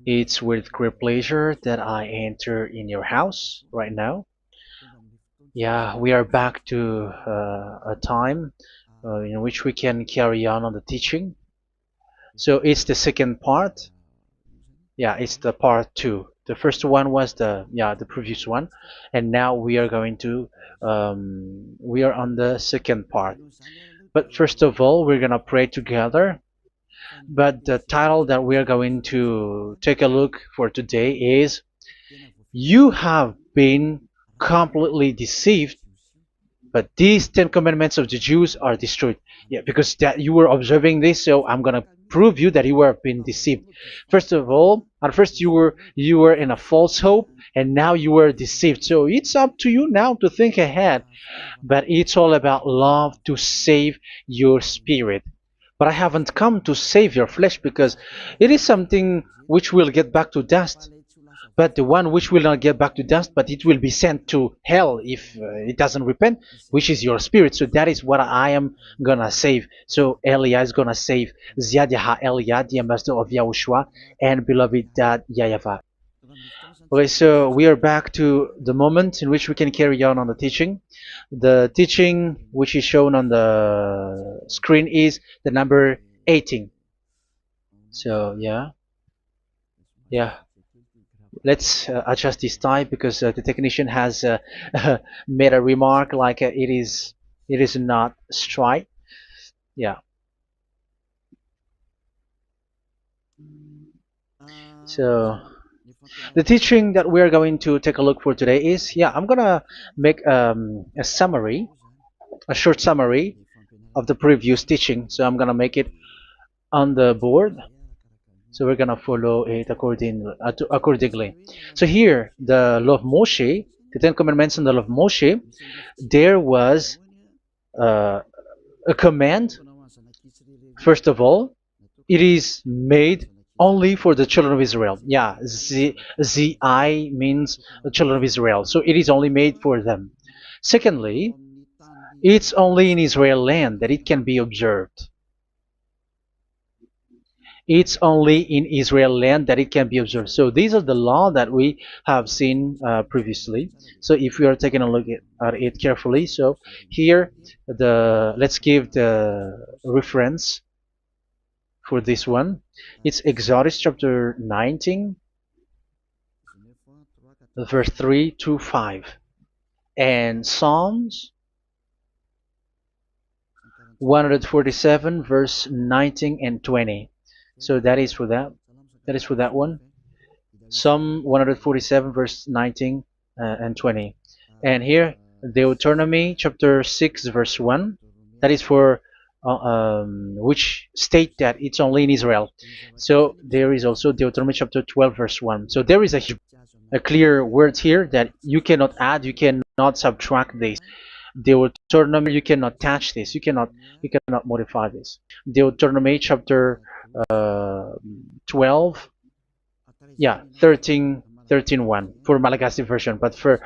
It's with great pleasure that I enter in your house right now. Yeah, we are back to a time in which we can carry on the teaching. So it's the second part. Yeah, it's the part two. The first one was the previous one, and now we are going to we are on the second part. But first of all, we're gonna pray together. But the title that we are going to take a look for today is "You have been completely deceived, but these 10 commandments of the Jews are destroyed." Yeah, because that you were observing this, so I'm gonna prove you that you were being deceived. First of all, at first you were in a false hope, and now you were deceived. So it's up to you now to think ahead. But it's all about love to save your spirit. But I haven't come to save your flesh, because it is something which will get back to dust. But the one which will not get back to dust, but it will be sent to hell if it doesn't repent, which is your spirit. So that is what I am gonna save. So Elia is gonna save Ziadiha Elia, the ambassador of Yahushua, and beloved dad YAHVAH. Okay, so we are back to the moment in which we can carry on the teaching. The teaching which is shown on the screen is the number 18. So yeah. Let's adjust this time, because the technician has made a remark like it is not straight. Yeah. So the teaching that we're going to take a look for today is, I'm gonna make a summary, a short summary of the previous teaching. So I'm gonna make it on the board. So we're gonna follow it accordingly. So here, the law of Moshe, the 10 Commandments and the law of Moshe, there was uh, a command. First of all, it is made only for the children of Israel. Yeah, Z-I means the children of Israel. So it is only made for them. Secondly, it's only in Israel land that it can be observed. It's only in Israel land that it can be observed. So these are the law that we have seen previously. So if we are taking a look at it carefully, so here let's give the reference for this one. It's Exodus chapter 19, verse 3 to 5, and Psalms 147, verse 19 and 20. So that is for that. That is for that one. Psalm 147, verse 19 and 20. And here, Deuteronomy chapter 6, verse 1. That is for which state that it's only in Israel. So there is also Deuteronomy chapter 12, verse 1. So there is a clear word here that you cannot add, you cannot subtract this. Deuteronomy, you cannot touch this, you cannot modify this. Deuteronomy chapter 12, 13 1 for Malagasy version, but for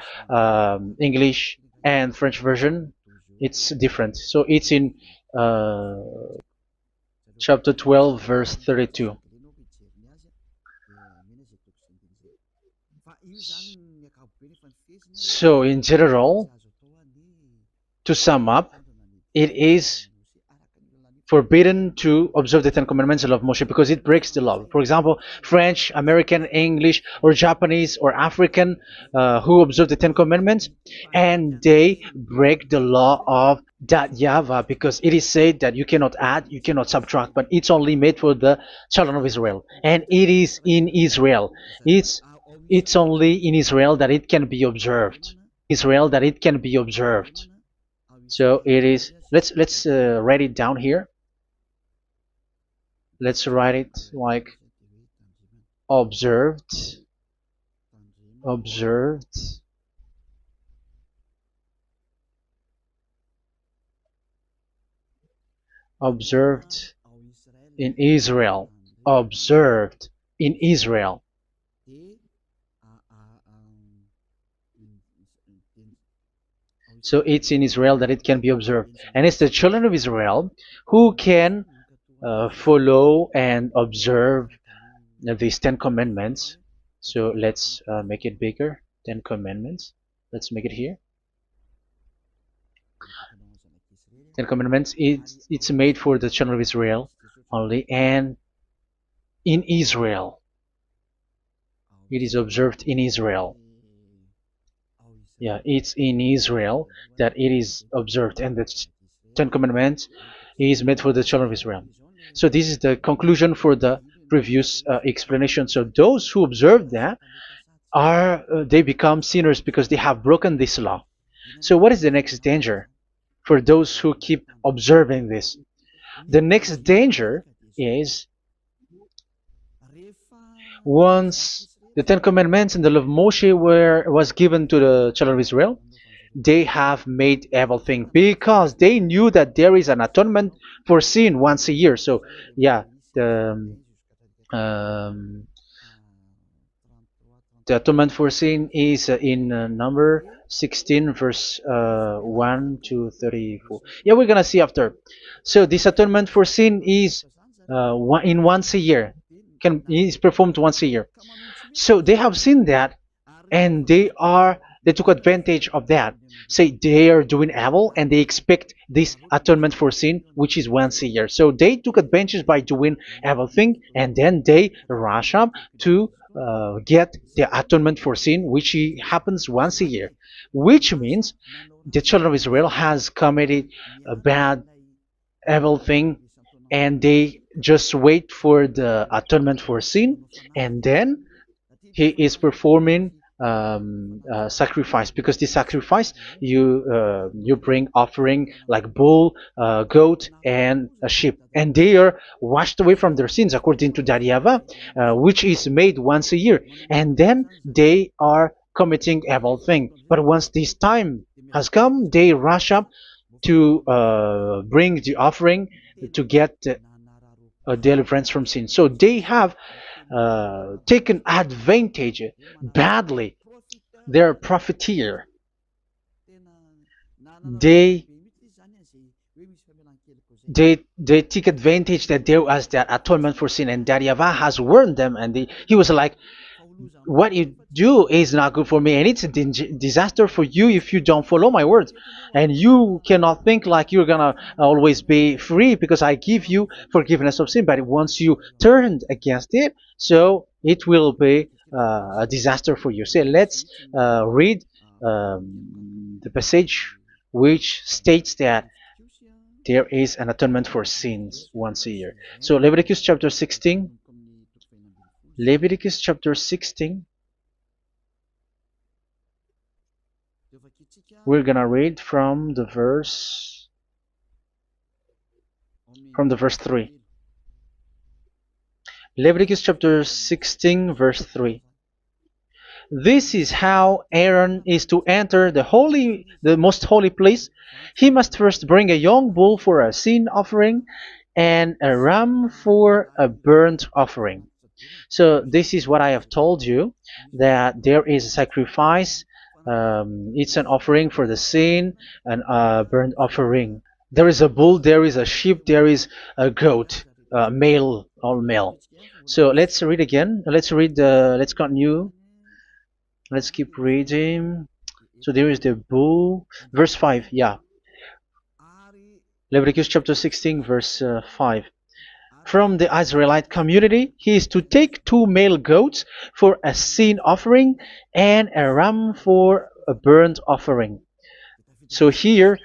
English and French version, it's different. So it's in chapter 12, verse 32. So in general, to sum up, it is forbidden to observe the 10 Commandments of Moshe, because it breaks the law. For example, French, American, English, or Japanese, or African who observe the 10 Commandments, and they break the law of that YAHVAH, because it is said that you cannot add, you cannot subtract, but it's only made for the children of Israel, and it is in Israel. It's only in Israel that it can be observed. Israel that it can be observed. So it is. Let's write it down here. Let's write it like observed, observed, observed in Israel, observed in Israel. So it's in Israel that it can be observed, and it's the children of Israel who can follow and observe these 10 commandments. So let's make it bigger. 10 commandments. Let's make it here. 10 commandments. It's made for the children of Israel only, and in Israel. It is observed in Israel. Yeah, it's in Israel that it is observed, and the 10 commandments is made for the children of Israel. So this is the conclusion for the previous explanation. So those who observe that are they become sinners because they have broken this law. So what is the next danger for those who keep observing this? The next danger is once the 10 commandments and the law of Moshe was given to the children of Israel, they have made everything because they knew that there is an atonement for sin once a year. So yeah, um, the atonement for sin is in number 16 verse 1 to 34. Yeah, we're gonna see after. So this atonement for sin is once a year, is performed once a year. So they have seen that, and they took advantage of that. Say they are doing evil and they expect this atonement for sin, which is once a year. So they took advantage by doing evil thing, and then they rush up to get the atonement for sin, which happens once a year, which means the children of Israel has committed a bad evil thing, and they just wait for the atonement for sin, and then he is performing sacrifice, because this sacrifice you bring offering like bull, goat, and a sheep, and they are washed away from their sins according to that YAHVAH, which is made once a year, and then they are committing evil thing. But once this time has come, they rush up to bring the offering to get deliverance from sin. So they have taken advantage badly. They're a profiteer. They they take advantage that there was that atonement for sin, and that YAHVAH has warned them, and he was like, what you do is not good for me, and it's a disaster for you if you don't follow my words, and you cannot think like you're gonna always be free because I give you forgiveness of sin. But once you turned against it, so it will be a disaster for you. So let's read the passage which states that there is an atonement for sins once a year. So Leviticus chapter 16. Leviticus chapter 16. We're gonna read from the verse 3. Leviticus chapter 16 verse 3. This is how Aaron is to enter the most holy place. He must first bring a young bull for a sin offering and a ram for a burnt offering. So this is what I have told you, that there is a sacrifice. It's an offering for the sin, and a burnt offering. There is a bull, there is a sheep, there is a goat, male, all male. So let's read again. Let's continue. Let's keep reading. So there is the bull, verse 5. Yeah, Leviticus chapter 16, verse 5. From the Israelite community, he is to take 2 male goats for a sin offering and a ram for a burnt offering. So here,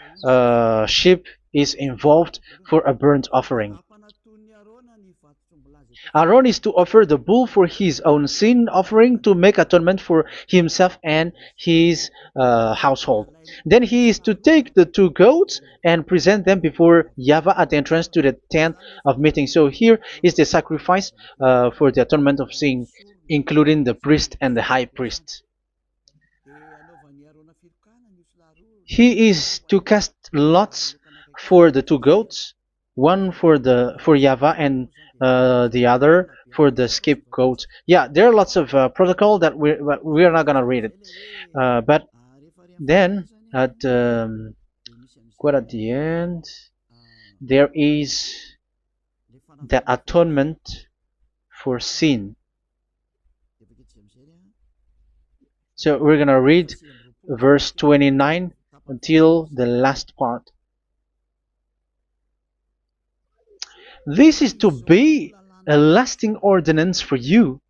sheep is involved for a burnt offering. Aaron is to offer the bull for his own sin offering to make atonement for himself and his household. Then he is to take the 2 goats and present them before YAHVAH at the entrance to the tent of meeting. So here is the sacrifice for the atonement of sin, including the priest and the high priest. He is to cast lots for the 2 goats, one for YAHVAH and the other for the scapegoat. Yeah, there are lots of protocol that we are not gonna read it. But then at quite at the end, there is the atonement for sin. So we're gonna read verse 29 until the last part. This is to be a lasting ordinance for you.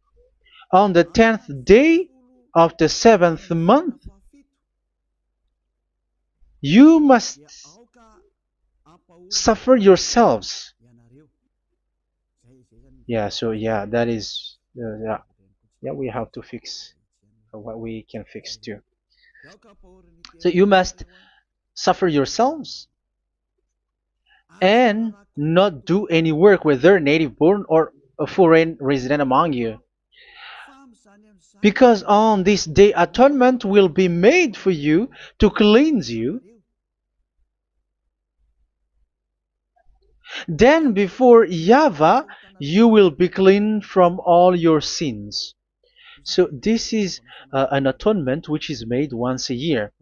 On the 10th day of the 7th month, you must suffer yourselves. Yeah, so yeah, that is, yeah, we have to fix what we can fix too. So you must suffer yourselves and not do any work, whether native born or a foreign resident among you. Because on this day atonement will be made for you to cleanse you. Then before YAHVAH you will be clean from all your sins. So this is an atonement which is made once a year.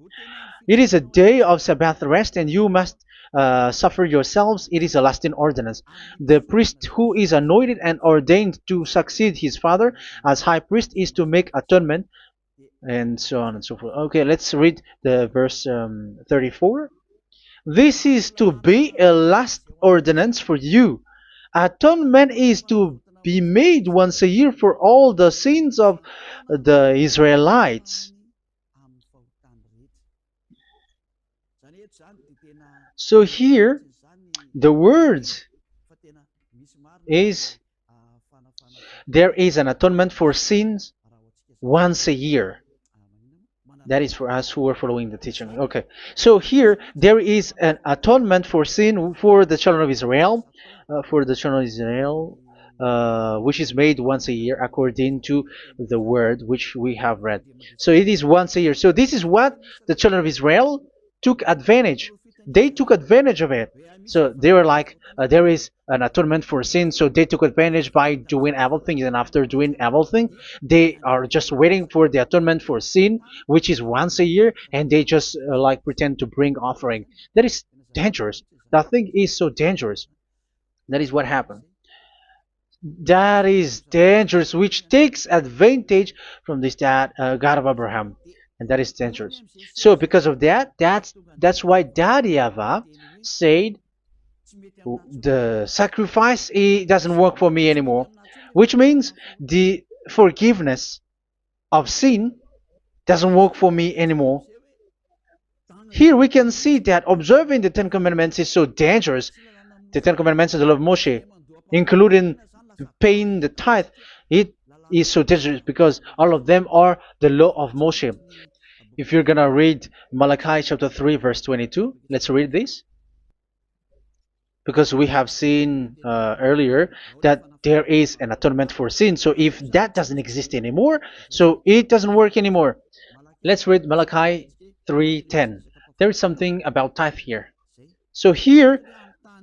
It is a day of Sabbath rest, and you must suffer yourselves. It is a lasting ordinance. The priest who is anointed and ordained to succeed his father as high priest is to make atonement, and so on and so forth. Okay, let's read the verse 34. This is to be a last ordinance for you. Atonement is to be made once a year for all the sins of the Israelites. So here, the words is there is an atonement for sins once a year. That is for us who are following the teaching. Okay, so here there is an atonement for sin for the children of Israel, which is made once a year according to the word which we have read. So it is once a year. So this is what the children of Israel took advantage. They took advantage of it. So they were like, there is an atonement for sin, so they took advantage by doing everything, and after doing everything, they are just waiting for the atonement for sin, which is once a year, and they just like pretend to bring offering. That is dangerous. That thing is so dangerous. That is what happened. That is dangerous, which takes advantage from this God of Abraham, and that is dangerous. So because of that, that's why Daddy Ava said the sacrifice it doesn't work for me anymore, which means the forgiveness of sin doesn't work for me anymore. Here we can see that observing the Ten Commandments is so dangerous. The Ten Commandments of the law of Moshe, including paying the tithe, it is so dangerous because all of them are the law of Moshe. If you're gonna read Malachi chapter 3 verse 22, let's read this. Because we have seen earlier that there is an atonement for sin. So if that doesn't exist anymore, so it doesn't work anymore. Let's read Malachi 3:10. There is something about tithe here. So here,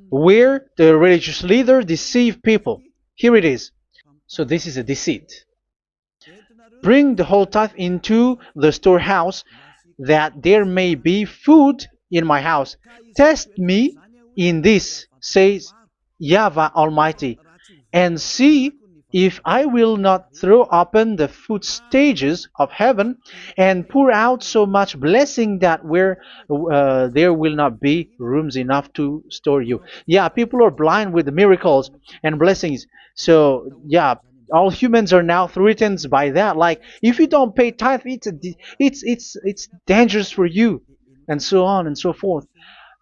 where the religious leader deceive people, here it is. So this is a deceit. Bring the whole tithe into the storehouse, that there may be food in my house. Test me in this, says YAHVAH Almighty, and see if I will not throw open the food stages of heaven and pour out so much blessing that where there will not be rooms enough to store you. Yeah, people are blind with the miracles and blessings. So yeah, all humans are now threatened by that. Like if you don't pay tithe, it's dangerous for you, and so on and so forth.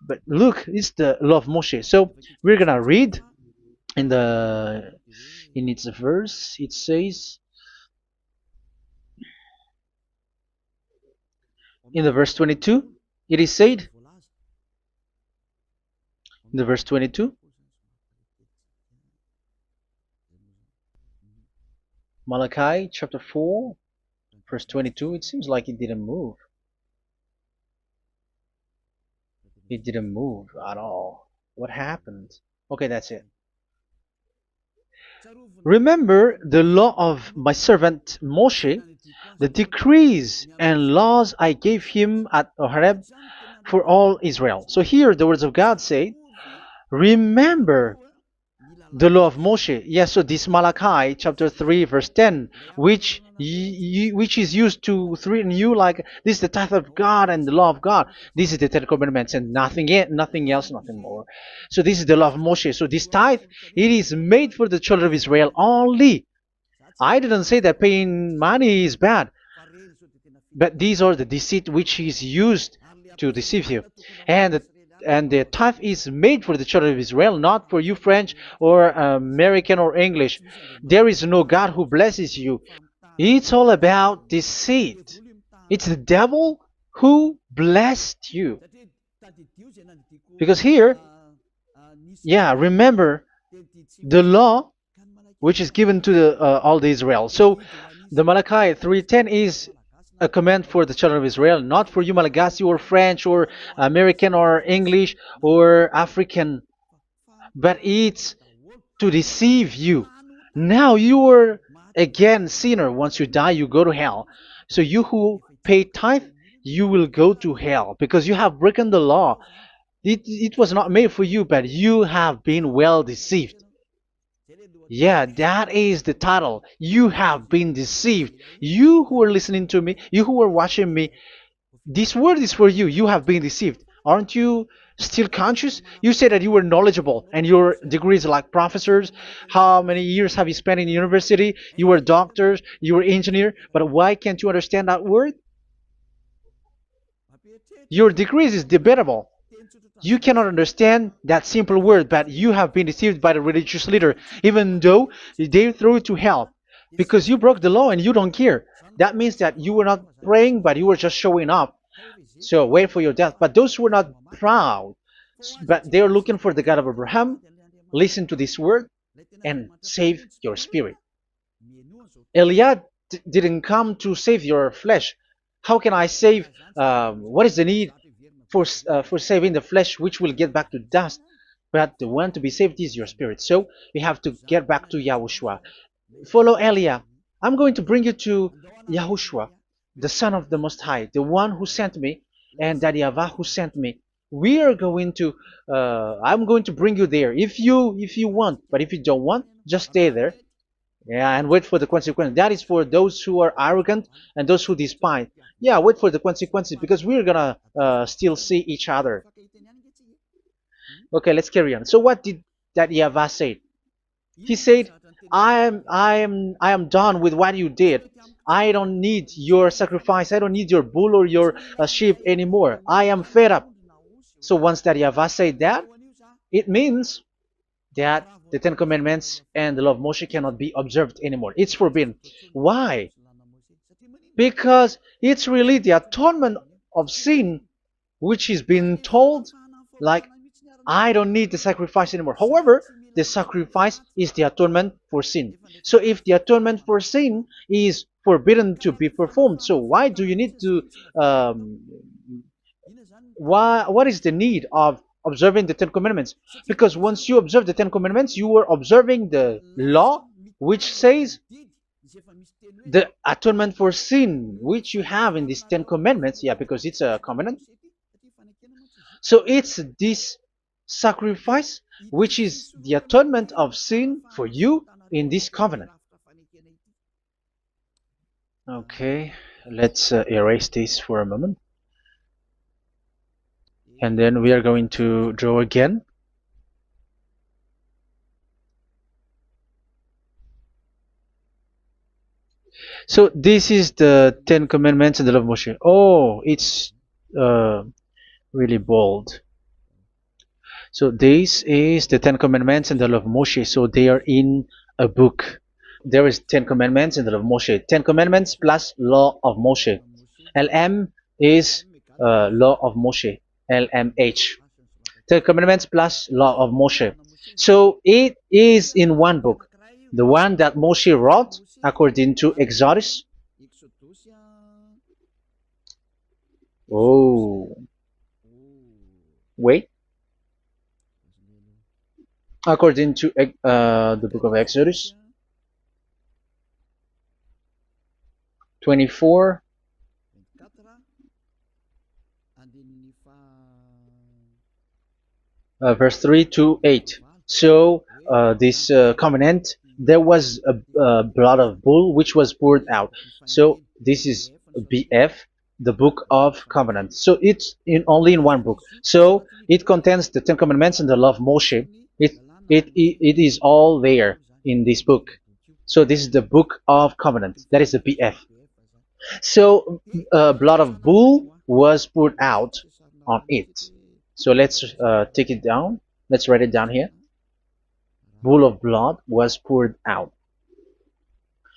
But look, it's the law of Moshe. So we're gonna read in its verse. It says in the verse 22. It is said in the verse 22. Malachi chapter 4 verse 22. It seems like it didn't move. It didn't move at all. What happened? Okay, that's it. Remember the law of my servant Moshe, the decrees and laws I gave him at Horeb for all Israel. So here the words of God say, remember the law of Moshe. Yes, so this Malachi chapter 3 verse 10, which is used to threaten you like this is the tithe of God and the law of God. This is the Ten Commandments and nothing else, nothing more. So this is the law of Moshe. So this tithe, it is made for the children of Israel only. I didn't say that paying money is bad, but these are the deceit which is used to deceive you. And the tithe is made for the children of Israel, not for you French or American or English. There is no God who blesses you. It's all about deceit. It's the devil who blessed you. Because here, yeah, remember the law which is given to all the Israel. So the Malachi 3:10 is a command for the children of Israel, not for you Malagasy or French or American or English or African, but it's to deceive you. Now you are again sinner. Once you die, you go to hell. So you who pay tithe, you will go to hell because you have broken the law. It was not made for you, but you have been well deceived. Yeah, that is the title. You have been deceived. You who are listening to me, you who are watching me, this word is for you. You have been deceived. Aren't you still conscious? You said that you were knowledgeable and your degrees like professors. How many years have you spent in university? You were doctors, you were engineer, but why can't you understand that word? Your degrees is debatable. You cannot understand that simple word, but you have been deceived by the religious leader, even though they threw you to hell because you broke the law and you don't care. That means that you were not praying, but you were just showing up. So wait for your death. But those who are not proud, but they are looking for the God of Abraham, listen to this word and save your spirit. Eliah didn't come to save your flesh. How can I save? What is the need for saving the flesh, which will get back to dust? But the one to be saved is your spirit. So we have to get back to YAHOSHUAH. Follow Eliah. I'm going to bring you to YAHOSHUAH, the Son of the Most High, the one who sent me, and that YAHVAH who sent me. We are going to. I'm going to bring you there if you want, but if you don't want, just stay there. Yeah, and wait for the consequences. That is for those who are arrogant and those who despise. Yeah, wait for the consequences because we're gonna still see each other. Okay, let's carry on. So what did that YAHVAH say? He said, I am done with what you did. I don't need your sacrifice. I don't need your bull or your sheep anymore. I am fed up. So once that YAHVAH said that, it means that the Ten Commandments and the law of Moshe cannot be observed anymore. It's forbidden. Why? Because it's really the atonement of sin which is being told, like, I don't need the sacrifice anymore. However, the sacrifice is the atonement for sin. So if the atonement for sin is forbidden to be performed, so why do you need to what is the need of observing the Ten Commandments? Because once you observe the Ten Commandments, you are observing the law which says the atonement for sin which you have in these Ten Commandments. Yeah, because it's a covenant. So it's this sacrifice which is the atonement of sin for you in this covenant. Okay, let's erase this for a moment. And then we are going to draw again. So this is the Ten Commandments and the law of Moshe. Oh, it's really bold. So this is the Ten Commandments and the law of Moshe. So they are in a book. There is Ten Commandments and the law of Moshe. Ten Commandments plus law of Moshe. LM is law of Moshe. LMH. Ten Commandments plus law of Moshe. So it is in one book. The one that Moshe wrote according to Exodus. Oh. Wait. According to the book of Exodus 24 verse 3 to 8. So this covenant, there was a blood of bull which was poured out. So this is BF, the Book of Covenant. So it's only in one book. So it contains the Ten Commandments and the law of Moshe. It is all there in this book. So this is the Book of Covenant. That is the BF. So blood of bull was poured out on it. So let's take it down. Let's write it down here. Bull of blood was poured out.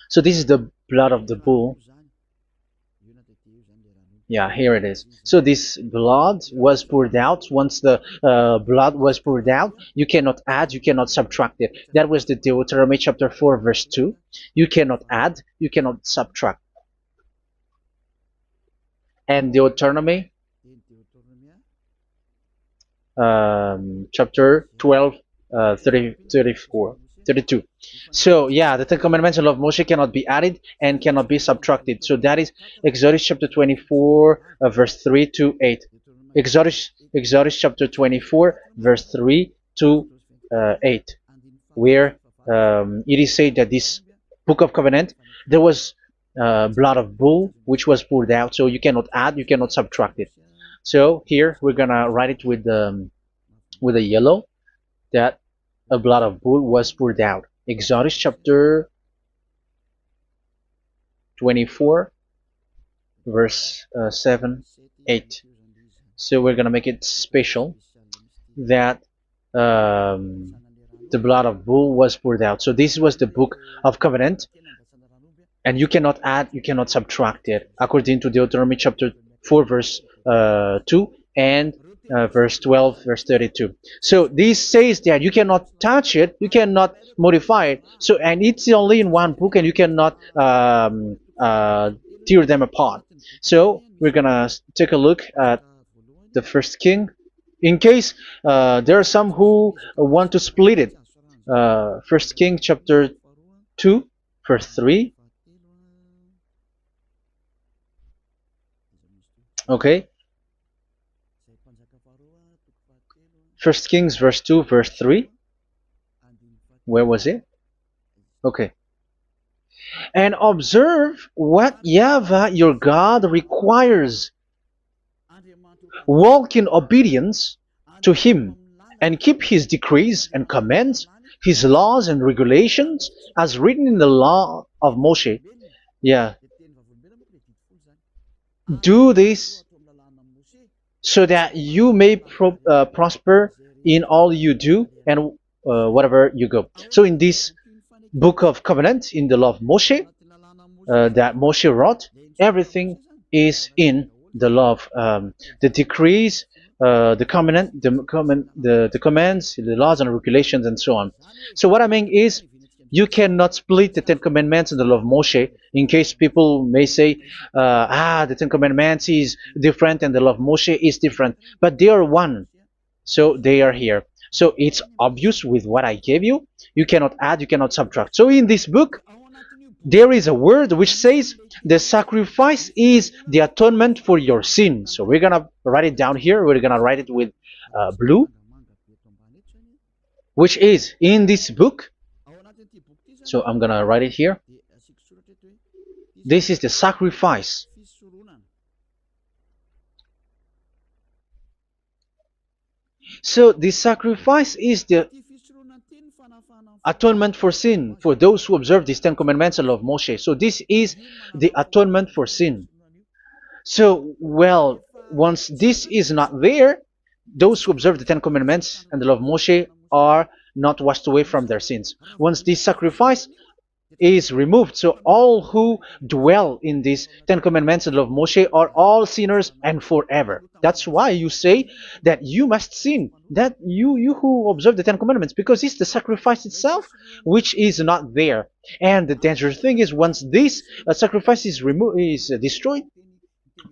So this is the blood of the bull. Yeah, here it is. So this blood was poured out. Once the blood was poured out, you cannot add, you cannot subtract it. That was the Deuteronomy chapter 4, verse 2. You cannot add, you cannot subtract. And Deuteronomy chapter 12, 34, 32. So yeah, the Ten Commandments and law of Moshe cannot be added and cannot be subtracted. So that is Exodus chapter 24, verse 3 to 8. Exodus chapter 24, verse 3 to 8, where it is said that this Book of Covenant, there was blood of bull which was poured out. So you cannot add, you cannot subtract it. So here we're gonna write it with a yellow, that a blood of bull was poured out. Exodus chapter 24, verse 7, 8. So we're gonna make it special that the blood of bull was poured out. So this was the Book of Covenant, and you cannot add, you cannot subtract it, according to Deuteronomy chapter 4, verse 2 and verse 12, verse 32. So this says that you cannot touch it, you cannot modify it. So, and it's only in one book, and you cannot tear them apart. So we're gonna take a look at the first king, in case there are some who want to split it. First King chapter 2, verse 3. Okay. First Kings verse 2, verse 3. Where was it? Okay. And observe what YAHVAH your God requires. Walk in obedience to him, and keep his decrees and commands, his laws and regulations, as written in the law of Moshe. Yeah. Do this so that you may prosper in all you do and whatever you go. So in this Book of Covenant, in the law of Moshe, that Moshe wrote, everything is in the law of the decrees, the covenant, the commands, the laws and regulations, and so on. So what I mean is, you cannot split the Ten Commandments and the law of Moshe. In case people may say, the Ten Commandments is different and the law of Moshe is different, but they are one. So they are here. So it's obvious with what I gave you. You cannot add, you cannot subtract. So in this book, there is a word which says the sacrifice is the atonement for your sin. So we're gonna write it down here. We're gonna write it with blue, which is in this book. So I'm gonna write it here. This is the sacrifice. So the sacrifice is the atonement for sin for those who observe these Ten Commandments and law of Moshe. So this is the atonement for sin. So, well, once this is not there, those who observe the Ten Commandments and the law of Moshe are not washed away from their sins. Once this sacrifice is removed, so all who dwell in these Ten Commandments and law of Moshe are all sinners and forever. That's why you say that you must sin, that you who observe the Ten Commandments, because it's the sacrifice itself which is not there. And the dangerous thing is, once this sacrifice is destroyed,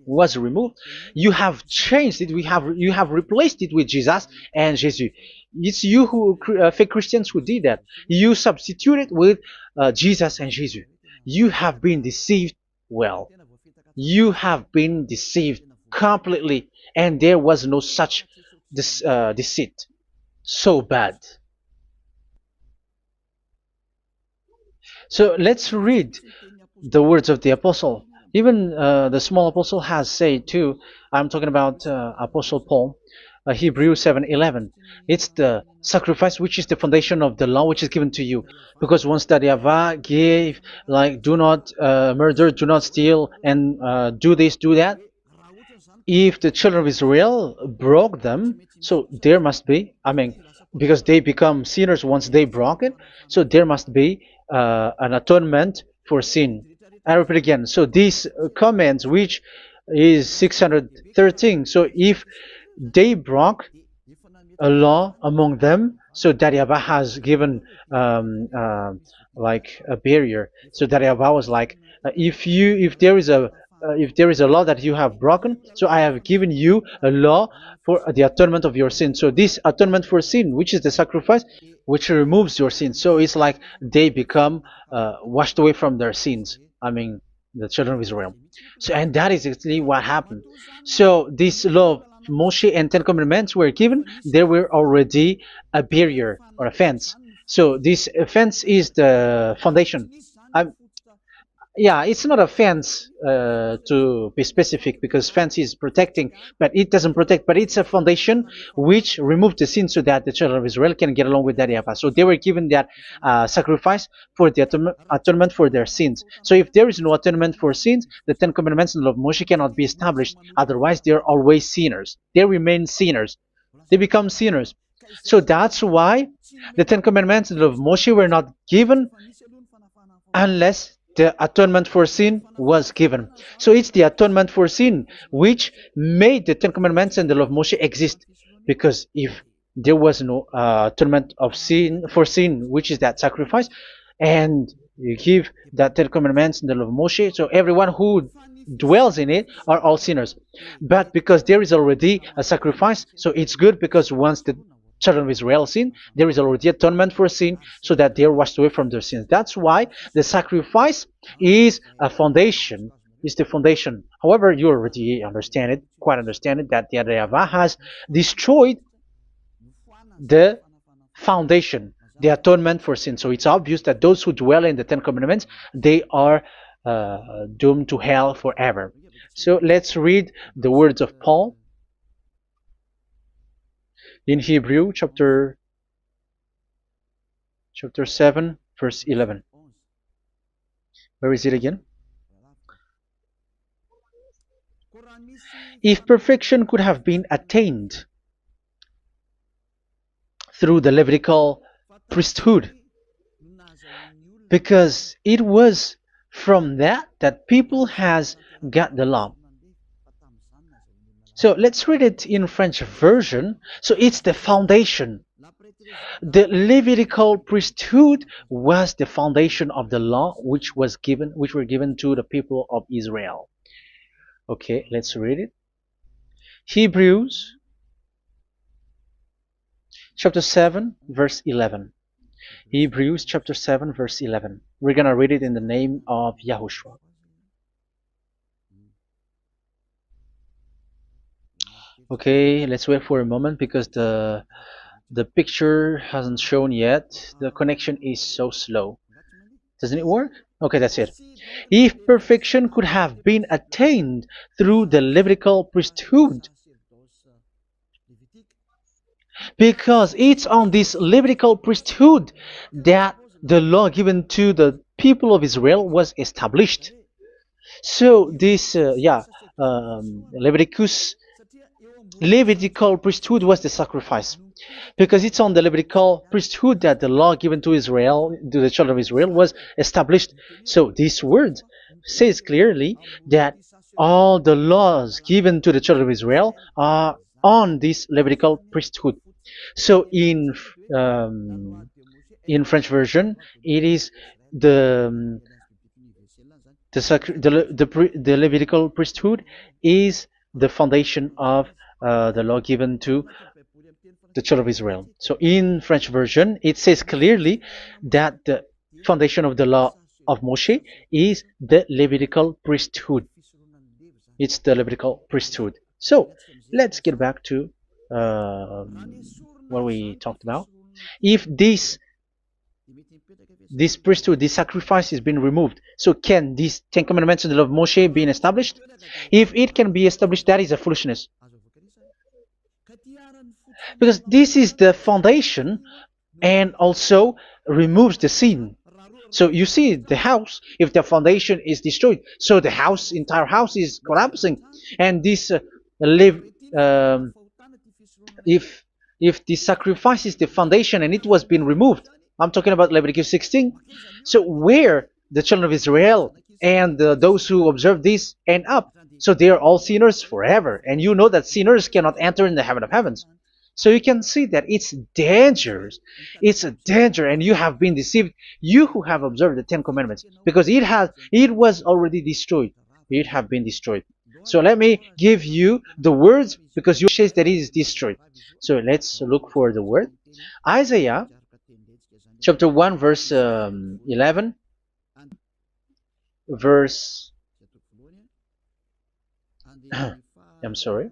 was removed, you have changed it. You have replaced it with Jesus and Jesus. It's you who fake Christians who did that. You substituted with Jesus and Jesus. You have been deceived. Well, you have been deceived completely, and there was no such deceit. So bad. So let's read the words of the apostle. Even the small apostle has said too. I'm talking about Apostle Paul, Hebrews 7:11. It's the sacrifice which is the foundation of the law which is given to you. Because once that YAHVAH gave, like, do not murder, do not steal, and do this, do that, if the children of Israel broke them, so there must be, I mean, because they become sinners once they broke it, so there must be an atonement for sin. I repeat again. So these comments, which is 613, so if they broke a law among them, so that YAHVAH has given like a barrier. So that YAHVAH was like, if there is a law that you have broken, so I have given you a law for the atonement of your sin. So this atonement for sin, which is the sacrifice, which removes your sin. So it's like they become washed away from their sins. I mean, the children of Israel. So, and that is exactly what happened. So this law of Moshe and Ten Commandments were given. There were already a barrier or a fence. So this fence is the foundation. I'm, yeah, it's not a fence to be specific, because fence is protecting, but it doesn't protect. But it's a foundation which removed the sin so that the children of Israel can get along with that YAHVAH. So they were given that sacrifice for the atonement for their sins. So if there is no atonement for sins, the Ten Commandments and the law of Moshe cannot be established. Otherwise, they are always sinners. They remain sinners. They become sinners. So that's why the Ten Commandments and the law of Moshe were not given unless the atonement for sin was given. So it's the atonement for sin which made the Ten Commandments and the law of Moshe exist. Because if there was no atonement of sin for sin, which is that sacrifice, and you give that Ten Commandments and the law of Moshe, so everyone who dwells in it are all sinners. But because there is already a sacrifice, so it's good, because once the children of Israel sin, there is already atonement for sin, so that they are washed away from their sins. That's why the sacrifice is a foundation, is the foundation. However, you already understand it, quite understand it, that the YAHVAH has destroyed the foundation, the atonement for sin. So it's obvious that those who dwell in the Ten Commandments, they are doomed to hell forever. So let's read the words of Paul in Hebrew chapter 7 verse 11. Where is it again? If perfection could have been attained through the Levitical priesthood, because it was from that people has got the law. So let's read it in French version. So it's the foundation. The Levitical priesthood was the foundation of the law which were given to the people of Israel. Okay, let's read it. Hebrews chapter 7 verse 11. Hebrews chapter 7 verse 11. We're gonna read it in the name of YAHOSHUAH. Okay, let's wait for a moment, because the picture hasn't shown yet. The connection is so slow. Doesn't it work? Okay, that's it. If perfection could have been attained through the Levitical priesthood, because it's on this Levitical priesthood that the law given to the people of Israel was established. So this, Levitical priesthood was the sacrifice, because it's on the Levitical priesthood that the law given to Israel, to the children of Israel, was established. So this word says clearly that all the laws given to the children of Israel are on this Levitical priesthood. So in French version, it is the Levitical priesthood is the foundation of the law given to the children of Israel. So in French version, it says clearly that the foundation of the law of Moshe is the Levitical priesthood. It's the Levitical priesthood. So let's get back to what we talked about. If this this priesthood, this sacrifice is being removed. So can these Ten Commandments and the law of Moshe be established? If it can be established, that is a foolishness. Because this is the foundation and also removes the sin. So you see the house, if the foundation is destroyed, so the house, entire house is collapsing. And this live, if the sacrifice is the foundation and it was being removed, I'm talking about Leviticus 16. So where the children of Israel and those who observe this end up? So they are all sinners forever. And you know that sinners cannot enter in the heaven of heavens. So you can see that it's dangerous. It's a danger, and you have been deceived. You who have observed the Ten Commandments, because it was already destroyed. It have been destroyed. So let me give you the words, because you says that it is destroyed. So let's look for the word. Isaiah chapter 1 verse 11, verse I'm sorry,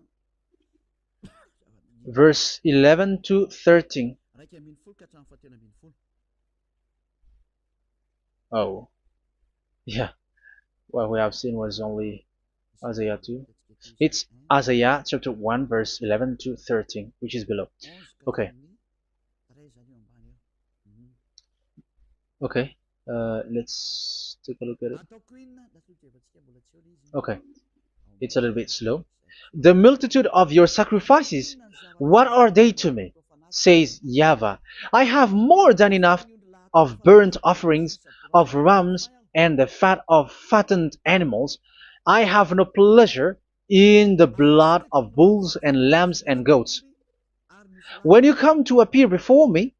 verse 11 to 13. Oh, yeah. What we have seen was only Isaiah 2. It's Isaiah chapter 1 verse 11 to 13, which is below. Okay. Okay. Let's take a look at it. Okay. It's a little bit slow. The multitude of your sacrifices, what are they to me? Says YAHVAH. I have more than enough of burnt offerings, of rams, and the fat of fattened animals. I have no pleasure in the blood of bulls and lambs and goats. When you come to appear before me,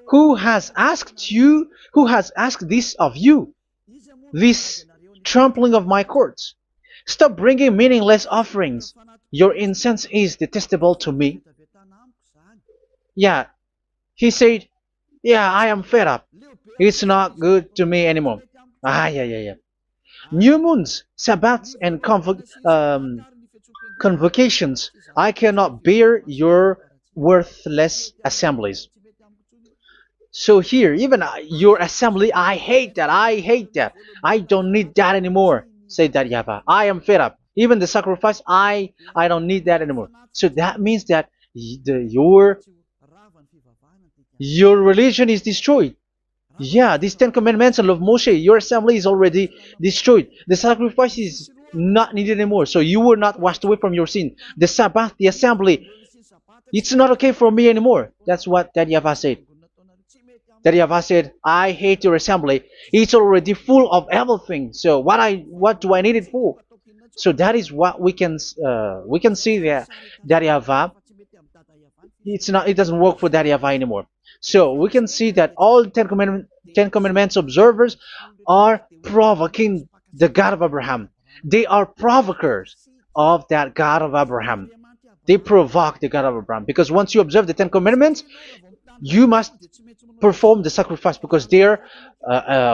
who has asked this of you, this trampling of my courts? Stop bringing meaningless offerings. Your incense is detestable to me. Yeah, he said, yeah, I am fed up. It's not good to me anymore. Yeah. New moons, Sabbaths, and convocations. I cannot bear your worthless assemblies. So here, even your assembly, I hate that. I don't need that anymore. Say that YAHVAH. I am fed up. Even the sacrifice, I don't need that anymore. So that means that your religion is destroyed. Yeah, these Ten Commandments and law of Moshe, your assembly is already destroyed. The sacrifice is not needed anymore. So you were not washed away from your sin. The Sabbath, the assembly, it's not okay for me anymore. That's what that YAHVAH said. That YAHVAH said, I hate your assembly. It's already full of everything. So what do I need it for? So that is what we can see there. That YAHVAH, it doesn't work for that YAHVAH anymore. So we can see that all Ten Commandments observers are provoking the God of Abraham. They are provokers of that God of Abraham. They provoke the God of Abraham, because once you observe the Ten Commandments, you must perform the sacrifice, because they are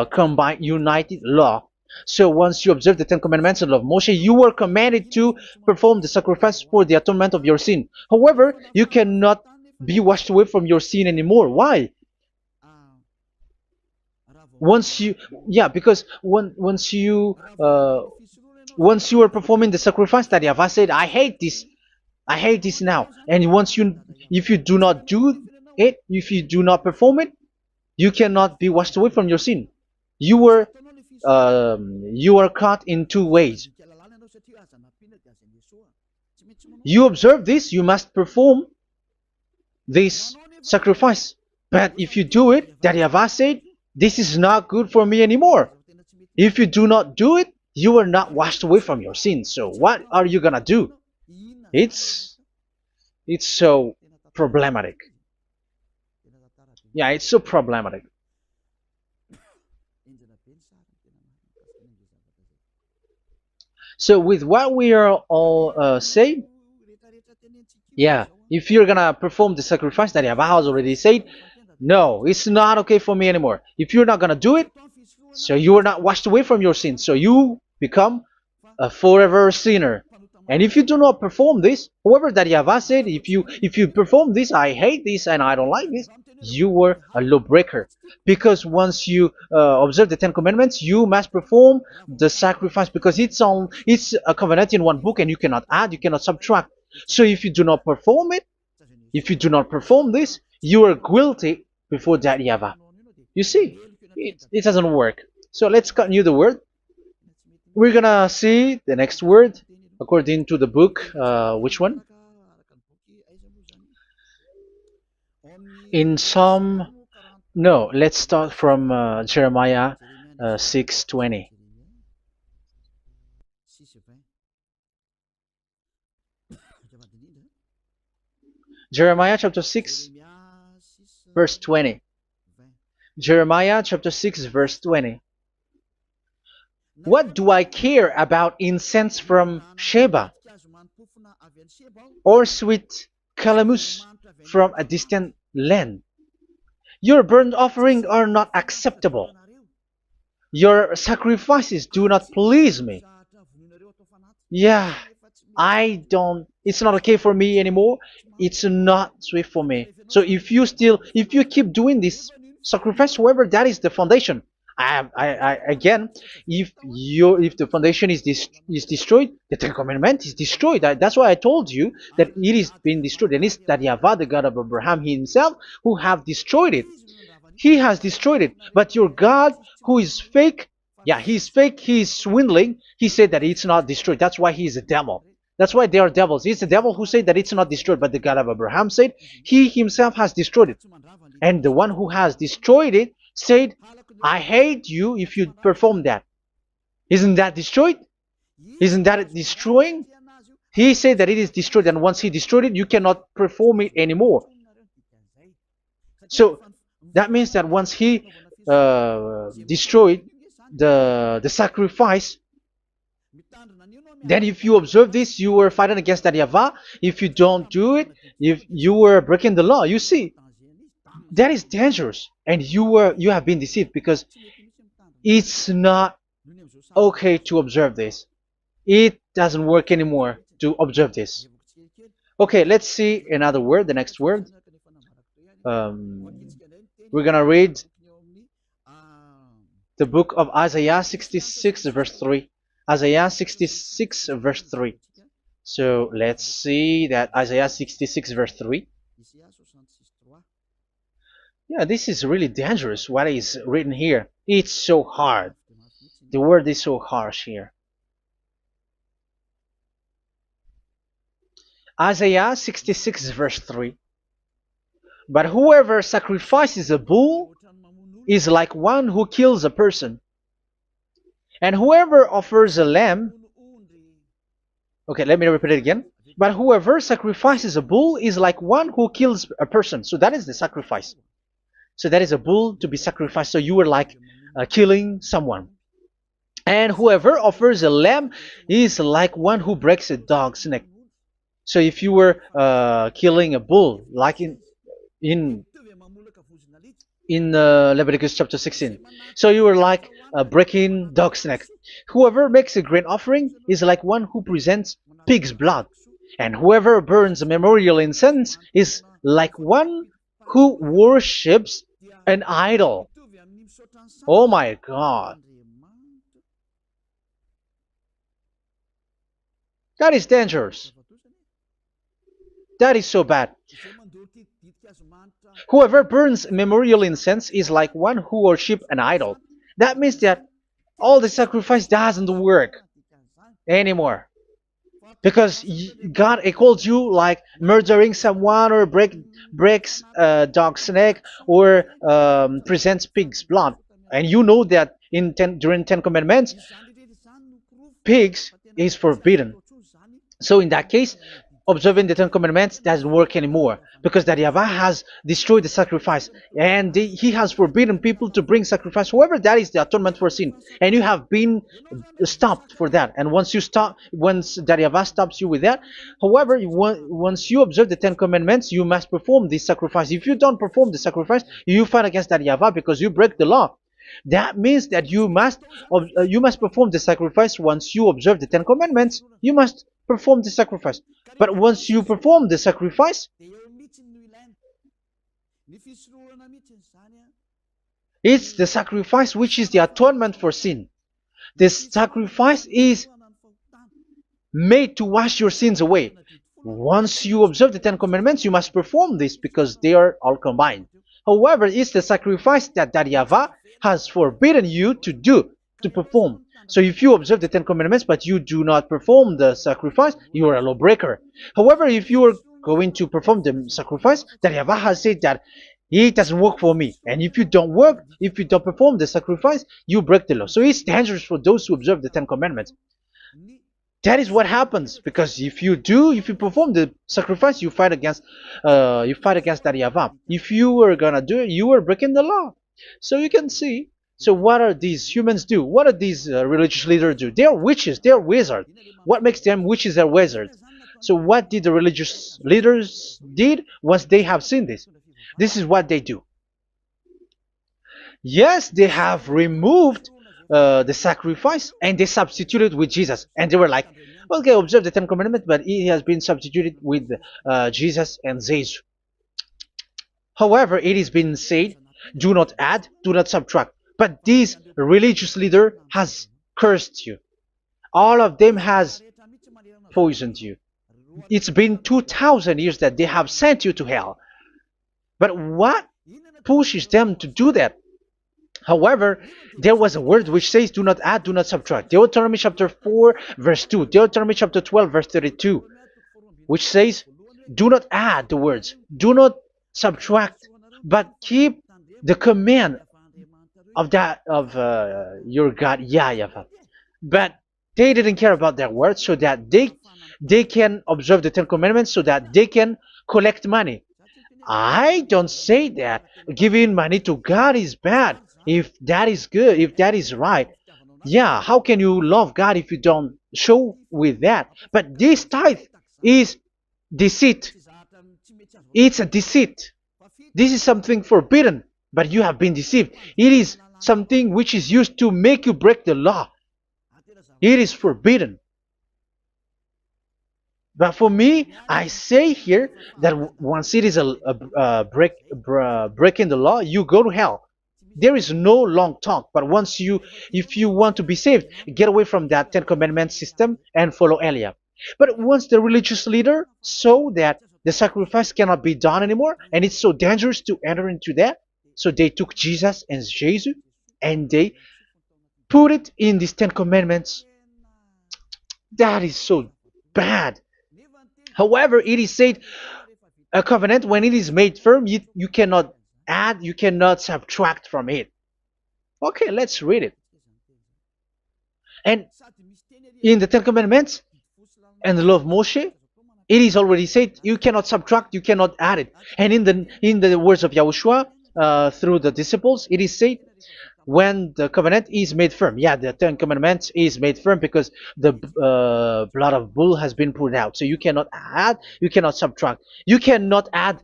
combined, united law. So once you observe the Ten Commandments and law of Moshe, you were commanded to perform the sacrifice for the atonement of your sin. However, you cannot be washed away from your sin anymore. Why? Because once you are performing the sacrifice, that YAHVAH said, I hate this now. And if you do not do it, if you do not perform it, you cannot be washed away from your sin. You are caught in two ways. You observe this, you must perform this sacrifice. But if you do it, that YAHVAH said, this is not good for me anymore. If you do not do it, you are not washed away from your sins. So what are you gonna do? It's so problematic. Yeah, it's so problematic. So with what we are all saying, yeah, if you're gonna perform the sacrifice that YAHVAH has already said, no, it's not okay for me anymore. If you're not gonna do it, so you are not washed away from your sins. So you become a forever sinner. And if you do not perform this, however that YAHVAH said, if you perform this, I hate this and I don't like this, you were a lawbreaker. Because once you observe the Ten Commandments, you must perform the sacrifice, because it's a covenant in one book, and you cannot add, you cannot subtract. So if you do not perform it, if you do not perform this, you are guilty before that YAHVAH. You see, it doesn't work. So let's continue the word. We're gonna see the next word according to the book. Which one? In Psalm. No, let's start from Jeremiah 6:20. Jeremiah chapter 6, verse 20. Jeremiah chapter 6, verse 20. What do I care about incense from Sheba, or sweet calamus from a distant land? Your burnt offerings are not acceptable. Your sacrifices do not please me. Yeah, it's not okay for me anymore. It's not sweet for me. So if you keep doing this sacrifice, however, that is the foundation. Again, if the foundation is destroyed, the Ten Commandment is destroyed. That's why I told you that it is being destroyed, and it's that YAHVAH, the God of Abraham himself, who have destroyed it. He has destroyed it. But your God, who is fake, yeah, he's fake, he's swindling. He said that it's not destroyed. That's why he is a devil. That's why they are devils. It's the devil who said that it's not destroyed, but the God of Abraham said he himself has destroyed it. And the one who has destroyed it said, I hate you if you perform that. Isn't that destroyed? Isn't that destroying? He said that it is destroyed, and once he destroyed it, you cannot perform it anymore. So that means that once he destroyed the sacrifice, then if you observe this, you were fighting against that YAHVAH. If you don't do it, if you were breaking the law, you see, that is dangerous, and you have been deceived, because it's not okay to observe this. It doesn't work anymore to observe this. Okay, let's see another word, the next word. We're gonna read the book of Isaiah 66 verse 3. Isaiah 66 verse 3. So let's see that Isaiah 66 verse 3. Yeah, this is really dangerous what is written here. It's so hard. The word is so harsh here. Isaiah 66 verse 3. But whoever sacrifices a bull is like one who kills a person. And whoever offers a lamb... Okay, let me repeat it again. But whoever sacrifices a bull is like one who kills a person. So that is the sacrifice. So that is a bull to be sacrificed. So you were like killing someone. And whoever offers a lamb is like one who breaks a dog's neck. So if you were killing a bull, like in Leviticus chapter 16, so you were like breaking dog's neck. Whoever makes a grain offering is like one who presents pig's blood. And whoever burns a memorial incense is like one who worships an idol. Oh my God. That is dangerous. That is so bad. Whoever burns memorial incense is like one who worships an idol. That means that all the sacrifice doesn't work anymore. Because God equals you like murdering someone, or breaks a dog's neck, or presents pig's blood. And you know that during 10 Commandments, pigs is forbidden. So in that case, observing the 10 Commandments doesn't work anymore, because that YAHVAH has destroyed the sacrifice, and he has forbidden people to bring sacrifice. However, that is the atonement for sin, and you have been stopped for that. And once that YAHVAH stops you with that, however, once you observe the 10 Commandments, you must perform this sacrifice. If you don't perform the sacrifice, you fight against that YAHVAH, because you break the law. That means that you must perform the sacrifice. Once you observe the 10 Commandments, you must perform the sacrifice. But once you perform the sacrifice, it's the sacrifice which is the atonement for sin. This sacrifice is made to wash your sins away. Once you observe the Ten Commandments, you must perform this because they are all combined. However, it's the sacrifice that YAHVAH has forbidden you to do, to perform. So if you observe the Ten Commandments but you do not perform the sacrifice, you are a lawbreaker. However, if you are going to perform the sacrifice, YAHVAH has said that it doesn't work for me. And if you don't perform the sacrifice, you break the law. So it's dangerous for those who observe the Ten Commandments. That is what happens, because if you perform the sacrifice, you fight against YAHVAH. If you were gonna do it, you were breaking the law. So you can see. So what are these humans do? What are these religious leaders do? They are witches. They are wizards. What makes them witches and wizards? So what did the religious leaders did once they have seen this? This is what they do. Yes, they have removed the sacrifice and they substituted with Jesus. And they were like, okay, observe the Ten Commandments, but it has been substituted with Jesus and Jesus. However, it has been said, do not add, do not subtract. But this religious leader has cursed you. All of them has poisoned you. It's been 2,000 years that they have sent you to hell. But what pushes them to do that? However, there was a word which says, do not add, do not subtract. Deuteronomy chapter 4, verse 2. Deuteronomy chapter 12, verse 32. Which says, do not add the words. Do not subtract. But keep the command of your God, YAHVAH. But they didn't care about their words, so that they can observe the Ten Commandments, so that they can collect money. I don't say that giving money to God is bad. If that is good, if that is right, yeah, how can you love God if you don't show with that? But this tithe is deceit. It's a deceit. This is something forbidden, but you have been deceived. It is something which is used to make you break the law. It is forbidden. But for me, I say here that once it is breaking the law, you go to hell. There is no long talk. But if you want to be saved, get away from that Ten Commandments system and follow Eliab. But once the religious leader saw that the sacrifice cannot be done anymore, and it's so dangerous to enter into that, so they took Jesus and Jesus and they put it in these Ten Commandments. That is so bad. However, it is said a covenant, when it is made firm, you cannot add, you cannot subtract from it. Okay, let's read it. And in the Ten Commandments and the law of Moshe, it is already said you cannot subtract, you cannot add it. And in the words of YAHOSHUAH through the disciples, it is said when the covenant is made firm. Yeah, the Ten Commandments is made firm because the blood of bull has been poured out. So you cannot add, you cannot subtract. You cannot add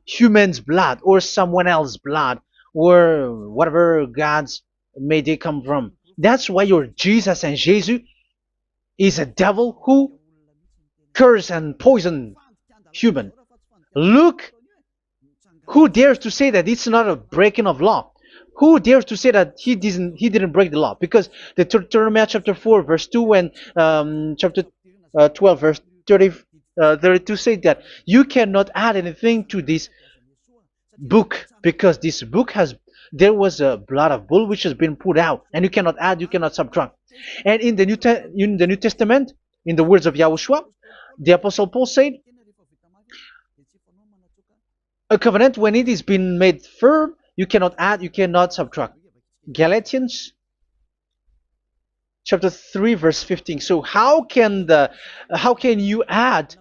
human's blood or someone else's blood or whatever gods may they come from. That's why your Jesus and Jesus is a devil who curse and poison human. Look, who dares to say that it's not a breaking of law? Who dares to say that he didn't break the law? Because the Deuteronomy chapter 4 verse 2 and chapter 12 verse 32 say that you cannot add anything to this book, because this book there was a blood of bull which has been put out, and you cannot add, you cannot subtract. And in the New Testament, in the words of YAHOSHUAH, the Apostle Paul said, a covenant, when it is been made firm, you cannot add, you cannot subtract. Galatians chapter 3 verse 15. So how can you add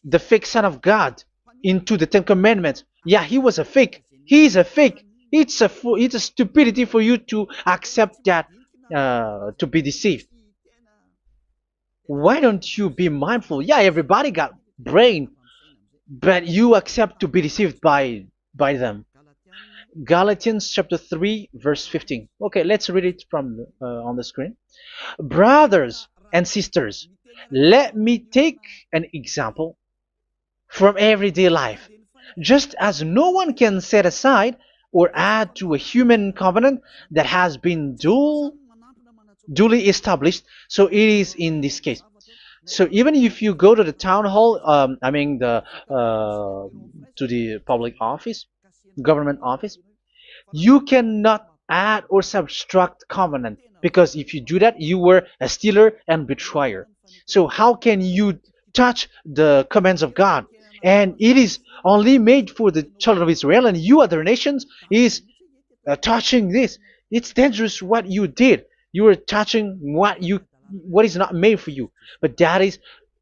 the fake Son of God into the Ten Commandments? Yeah, he was a fake. He is a fake. It's a stupidity for you to accept that, to be deceived. Why don't you be mindful? Yeah, everybody got brain, but you accept to be deceived by them. Galatians chapter 3 verse 15. Okay, let's read it from on the screen. Brothers and sisters, let me take an example from everyday life. Just as no one can set aside or add to a human covenant that has been duly established, so it is in this case. So even if you go to the town hall, I mean to the public office, government office, you cannot add or subtract covenant, because if you do that, you were a stealer and betrayer. So how can you touch the commands of God? And it is only made for the children of Israel, and you other nations is touching this. It's dangerous what you did. You were touching what is not made for you. But that is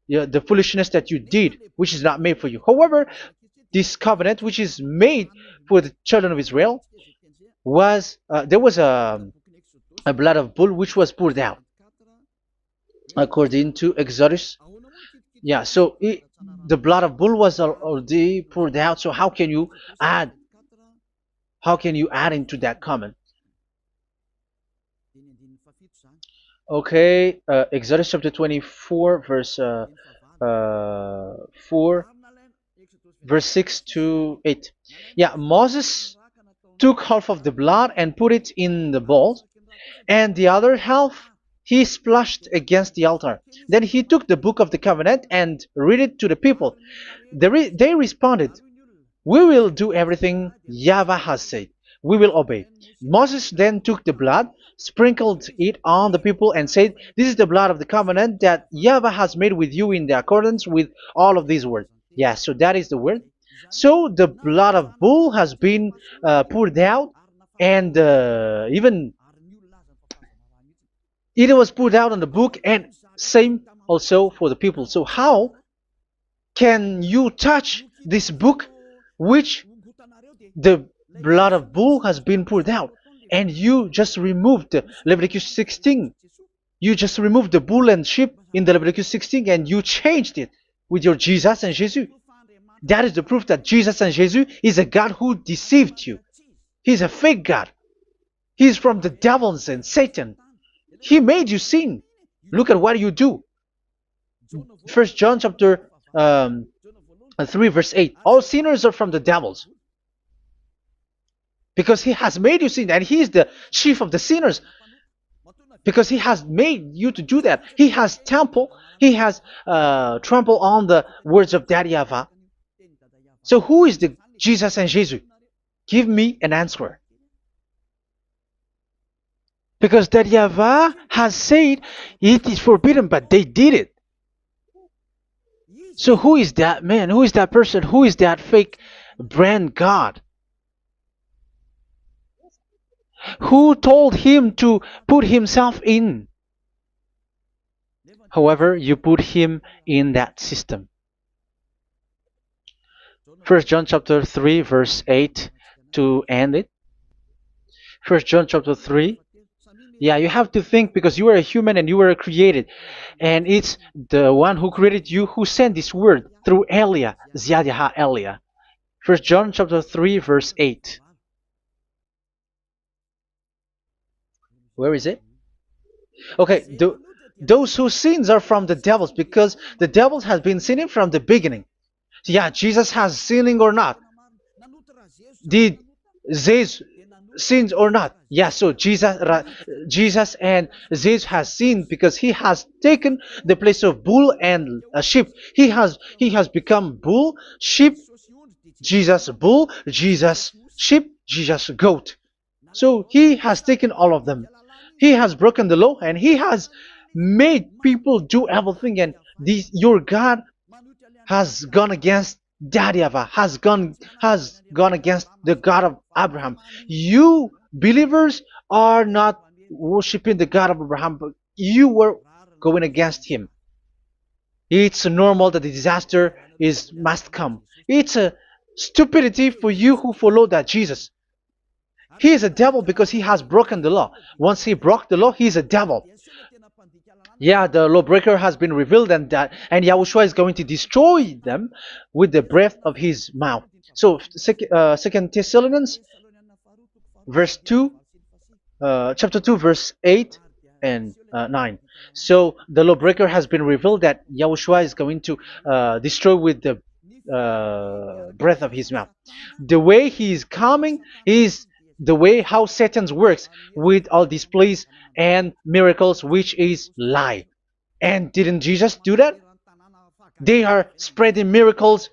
the foolishness that you did, which is not made for you. However, this covenant, which is made for the children of Israel, was there was a blood of bull which was poured out according to Exodus. Yeah, so the blood of bull was already poured out. So how can you add? How can you add into that comment? Okay, Exodus chapter 24, verse 4, verse 6 to 8. Yeah, Moses took half of the blood and put it in the bowl, and the other half he splashed against the altar. Then he took the book of the covenant and read it to the people. They responded, "We will do everything YAHVAH has said. We will obey." Moses then took the blood, sprinkled it on the people, and said, "This is the blood of the covenant that YAHVAH has made with you in the accordance with all of these words." Yeah, so that is the word. So the blood of bull has been poured out, and even it was poured out on the book, and same also for the people. So how can you touch this book which the blood of bull has been poured out, and you just removed Leviticus 16? You just removed the bull and sheep in the Leviticus 16, and you changed it with your Jesus and Jesus. That is the proof that Jesus and Jesus is a God who deceived you. He's a fake God. He's from the devils and Satan. He made you sin. Look at what you do. First John chapter 3 verse 8. All sinners are from the devils, because he has made you sin, and he is the chief of the sinners, because he has made you to do that. He has trampled on the words of Daddy Yahvah. So who is the Jesus and Jesus? Give me an answer. Because Daddy Yahvah has said it is forbidden, but they did it. So who is that man? Who is that person? Who is that fake brand God? Who told him to put himself in? However, you put him in that system. First John chapter 3 verse 8 to end it. First John chapter 3. Yeah, you have to think, because you are a human and you were created. And it's the one who created you who sent this word through Elia, Ziadiha Elia. First John chapter 3 verse 8. Where is it? Okay, those whose sins are from the devils, because the devils has been sinning from the beginning. Yeah, Jesus has sinning or not? Did Jesus sins or not? Yeah, so Jesus and Jesus has sinned, because he has taken the place of bull and a sheep. He has become bull, sheep, Jesus bull, Jesus sheep, Jesus goat. So he has taken all of them. He has broken the law, and he has made people do everything, and your God has gone against Daddy Yahvah, has gone against the God of Abraham. You believers are not worshiping the God of Abraham, but you were going against him. It's normal that the disaster must come. It's a stupidity for you who follow that Jesus. He is a devil because he has broken the law. Once he broke the law, he is a devil. Yeah, the lawbreaker has been revealed, and YAHOSHUAH is going to destroy them with the breath of his mouth. So, Second Thessalonians verse 2, chapter 2, verse 8 and 9. So the lawbreaker has been revealed that Yahushua is going to destroy with the breath of his mouth. The way he is coming is the way how Satan works with all displays and miracles, which is lie. And didn't Jesus do that? They are spreading miracles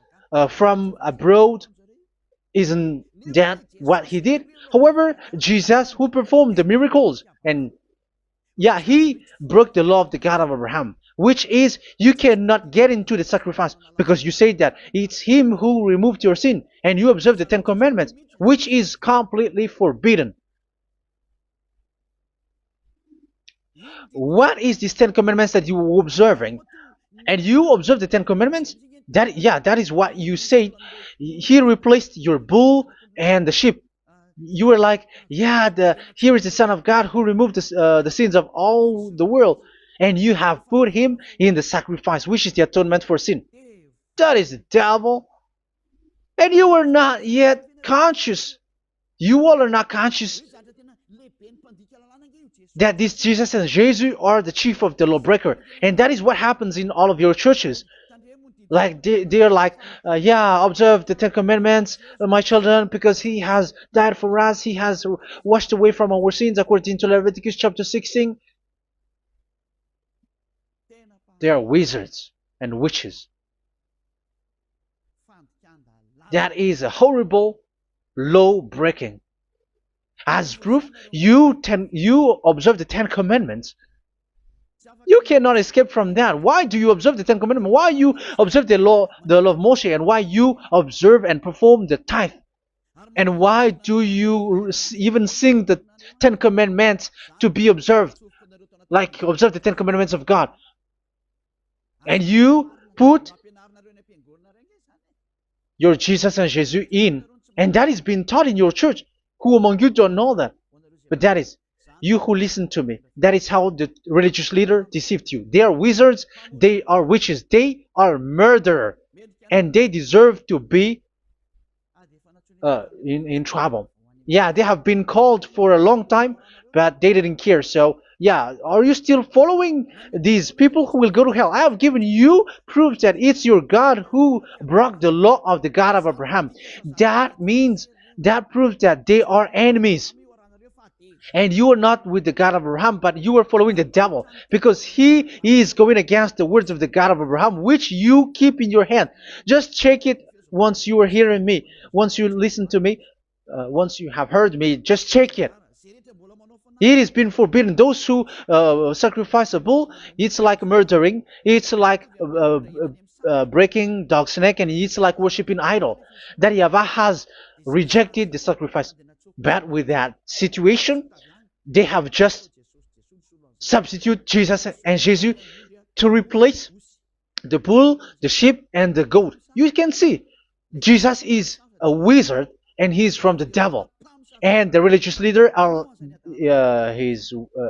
from abroad. Isn't that what he did? However, Jesus, who performed the miracles, and yeah, he broke the law of the God of Abraham, which is you cannot get into the sacrifice because you say that it's him who removed your sin and you observe the Ten Commandments, which is completely forbidden. What is these Ten Commandments that you were observing? And you observe the Ten Commandments? That, yeah, that is what you said. He replaced your bull and the sheep. You were like, yeah, here is the Son of God who removed the sins of all the world, and you have put him in the sacrifice, which is the atonement for sin. That is the devil, and you are not yet conscious. You all are not conscious that this Jesus and Jesus are the chief of the lawbreaker, and that is what happens in all of your churches. Like they're like, yeah, observe the Ten Commandments, my children, because he has died for us. He has washed away from our sins, according to Leviticus chapter 16. They are wizards and witches. That is a horrible law breaking. As proof, you observe the Ten Commandments. You cannot escape from that. Why do you observe the Ten Commandments? Why you observe the law of Moshe, and why you observe and perform the tithe? And why do you even sing the Ten Commandments to be observed? Like observe the Ten Commandments of God. And you put your Jesus and Jesus in. And that is being taught in your church. Who among you don't know that? But that is you who listen to me. That is how the religious leader deceived you. They are wizards. They are witches. They are murderers. And they deserve to be in trouble. Yeah, they have been called for a long time, but they didn't care. So, yeah, are you still following these people who will go to hell? I have given you proof that it's your God who broke the law of the God of Abraham. That means, that proves that they are enemies. And you are not with the God of Abraham, but you are following the devil, because he is going against the words of the God of Abraham, which you keep in your hand. Just check it once you are hearing me, once you listen to me, once you have heard me, just check it. It has been forbidden. Those who sacrifice a bull, it's like murdering, it's like breaking dog's neck, and it's like worshiping idol. That YAHVAH has rejected the sacrifice. But with that situation, they have just substitute Jesus and Jesus to replace the bull, the sheep, and the goat. You can see Jesus is a wizard and he's from the devil. And the religious leader are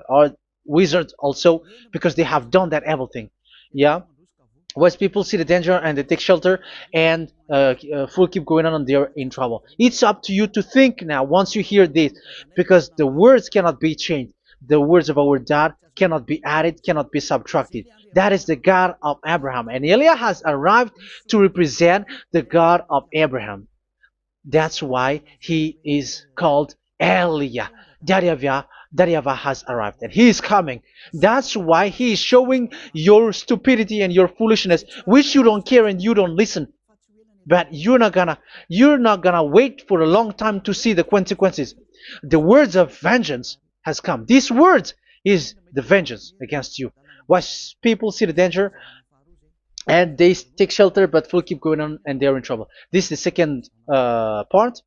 are wizards also, because they have done that evil thing. Yeah. Once people see the danger and they take shelter, and full keep going on and they're in trouble. It's up to you to think now once you hear this, because the words cannot be changed. The words of our God cannot be added, cannot be subtracted. That is the God of Abraham, and Eliah has arrived to represent the God of Abraham. That's why he is called Eliah. YAHVAH has arrived and he is coming. That's why he is showing your stupidity and your foolishness, which you don't care and you don't listen. But you're not gonna wait for a long time to see the consequences. The words of vengeance has come. These words is the vengeance against you. Once people see the danger and they take shelter, but will keep going on and they're in trouble. This is the second part.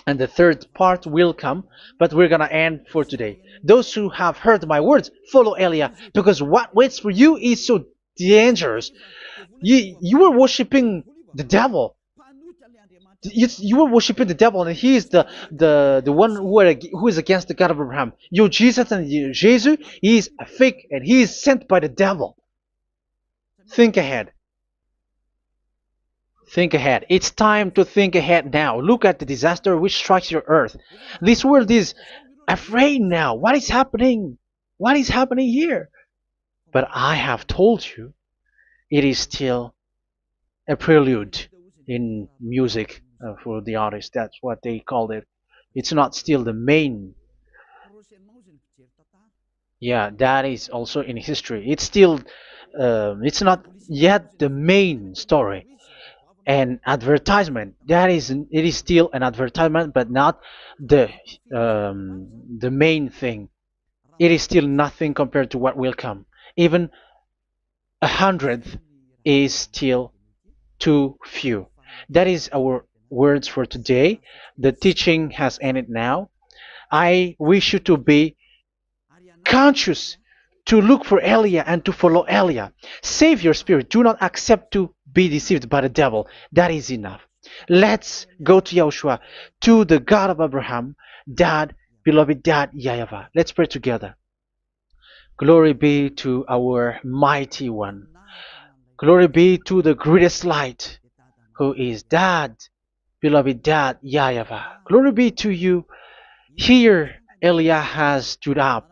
And the third part will come, but we're gonna end for today. Those who have heard my words, follow Eliah, because what waits for you is so dangerous. You were worshiping the devil. You were worshiping the devil, and he is the one who is against the God of Abraham. Your Jesus and your Jesus is a fake, and he is sent by the devil. Think ahead. Think ahead. It's time to think ahead now. Look at the disaster which strikes your earth. This world is afraid now. What is happening? What is happening here? But I have told you, it is still a prelude in music for the artist. That's what they called it. It's not still the main. Yeah, that is also in history. It's still, it's not yet the main story. And advertisement, that is, it is still an advertisement, but not the the main thing. It is still nothing compared to what will come. Even a hundredth is still too few. That is our words for today. The teaching has ended now. I wish you to be conscious, to look for Elia and to follow Elia. Save your spirit. Do not accept to be deceived by the devil. That is enough. Let's go to Yahushua, to the God of Abraham, Dad, beloved Dad, YAHVAH. Let's pray together. Glory be to our mighty one. Glory be to the greatest light, who is Dad, beloved Dad, YAHVAH. Glory be to you. Here, Elia has stood up,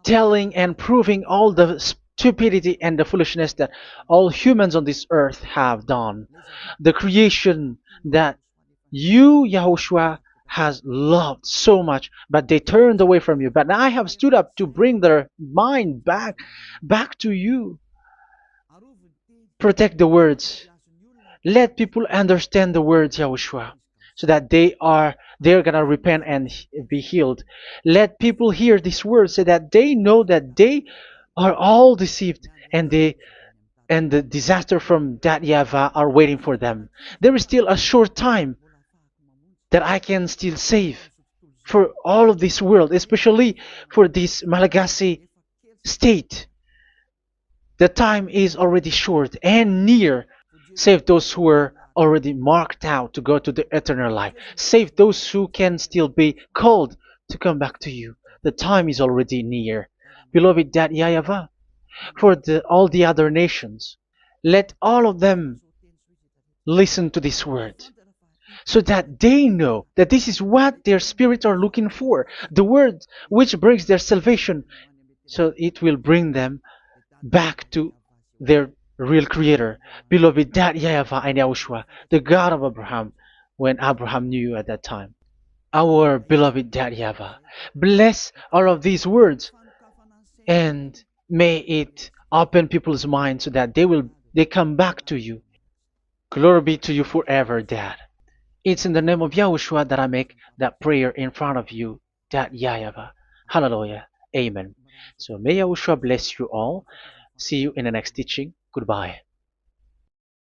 telling and proving all the stupidity and the foolishness that all humans on this earth have done. The creation that you, Yahushua, has loved so much, but they turned away from you. But I have stood up to bring their mind back to you. Protect the words. Let people understand the words, Yahushua, so that they're gonna repent and be healed. Let people hear these words so that they know that they are all deceived, and the disaster from that Yava are waiting for them. There is still a short time that I can still save for all of this world, especially for this Malagasy state. The time is already short and near. Save those who were already marked out to go to the eternal life. Save those who can still be called to come back to you. The time is already near. Beloved Dad Yahweh, for all the other nations, let all of them listen to this word so that they know that this is what their spirits are looking for. The word which brings their salvation. So it will bring them back to their real creator, beloved Dad Yahweh and Yahushua, the God of Abraham, when Abraham knew you at that time. Our beloved Dad Yahweh, bless all of these words and may it open people's minds so that they come back to you. Glory be to you forever, Dad. It's in the name of Yahushua that I make that prayer in front of you, Dad Yahweh. Hallelujah. Amen. So may Yahushua bless you all. See you in the next teaching. Goodbye.